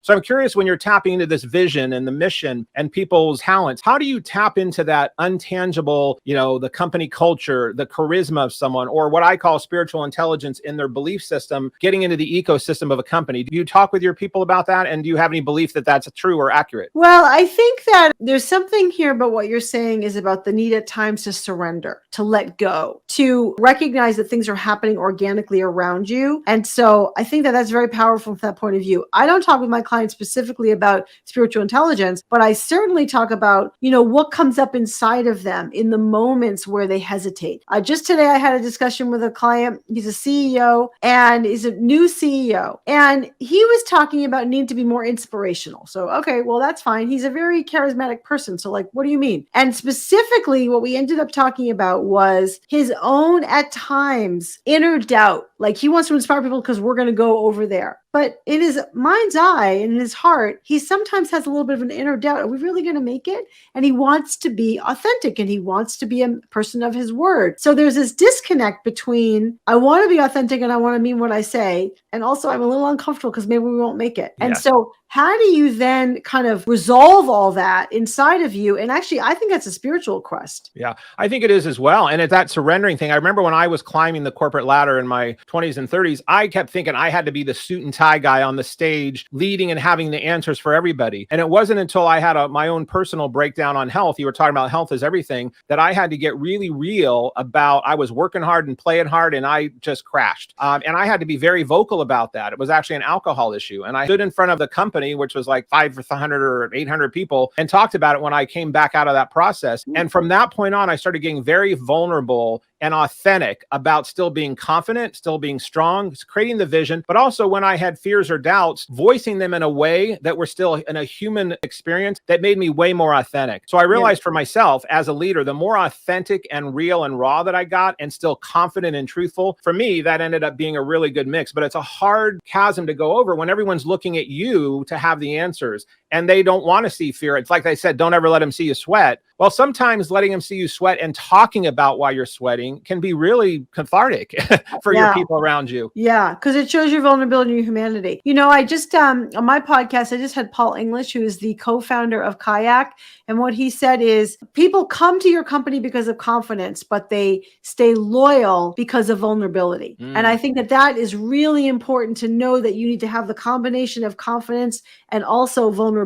So I'm curious, when you're tapping into this vision and the mission and people's talents, how do you tap into that untangible, the company culture, the charisma of someone, or what I call spiritual intelligence in their belief system, getting into the ecosystem of a company? Do you talk with your people about that? And do you have any belief that that's true or accurate? Well, I think that there's something here about what you're saying is about the need at times to surrender, to let go, to recognize that things are happening organically around you. And so I think that that's very powerful from that point of view. I don't talk with my clients specifically about spiritual intelligence, but I certainly talk about, what comes up inside of them in the moments where they hesitate. Just today, I had a discussion with a client. He's a CEO and he's a new CEO. And he was talking about needing to be more inspirational. So, okay, well, that's fine. He's a very charismatic person. So like, what do you mean? And specifically, what we ended up talking about was his own, at times, inner doubt. Like he wants to inspire people because we're going to go over there. But in his mind's eye and in his heart, he sometimes has a little bit of an inner doubt. Are we really going to make it? And he wants to be authentic and he wants to be a person of his word. So there's this disconnect between I want to be authentic and I want to mean what I say. And also I'm a little uncomfortable because maybe we won't make it. And so how do you then kind of resolve all that inside of you? And actually, I think that's a spiritual quest. Yeah, I think it is as well. And it's that surrendering thing. I remember when I was climbing the corporate ladder in my 20s and 30s, I kept thinking I had to be the suit and tie guy on the stage, leading and having the answers for everybody. And it wasn't until I had my own personal breakdown on health, you were talking about health is everything, that I had to get really real about I was working hard and playing hard and I just crashed. And I had to be very vocal about that. It was actually an alcohol issue. And I stood in front of the company, which was like 500 or 800 people, and talked about it when I came back out of that process. And from that point on, I started getting very vulnerable and authentic about still being confident, still being strong, creating the vision, but also when I had fears or doubts, voicing them in a way that were still in a human experience that made me way more authentic. So I realized for myself as a leader, the more authentic and real and raw that I got and still confident and truthful, for me, that ended up being a really good mix. But it's a hard chasm to go over when everyone's looking at you to have the answers and they don't want to see fear. It's like they said, don't ever let them see you sweat. Well, sometimes letting them see you sweat and talking about why you're sweating can be really cathartic for your people around you. Yeah, because it shows your vulnerability and your humanity. I just, on my podcast, I just had Paul English, who is the co-founder of Kayak. And what he said is people come to your company because of confidence, but they stay loyal because of vulnerability. And I think that is really important to know, that you need to have the combination of confidence and also vulnerability.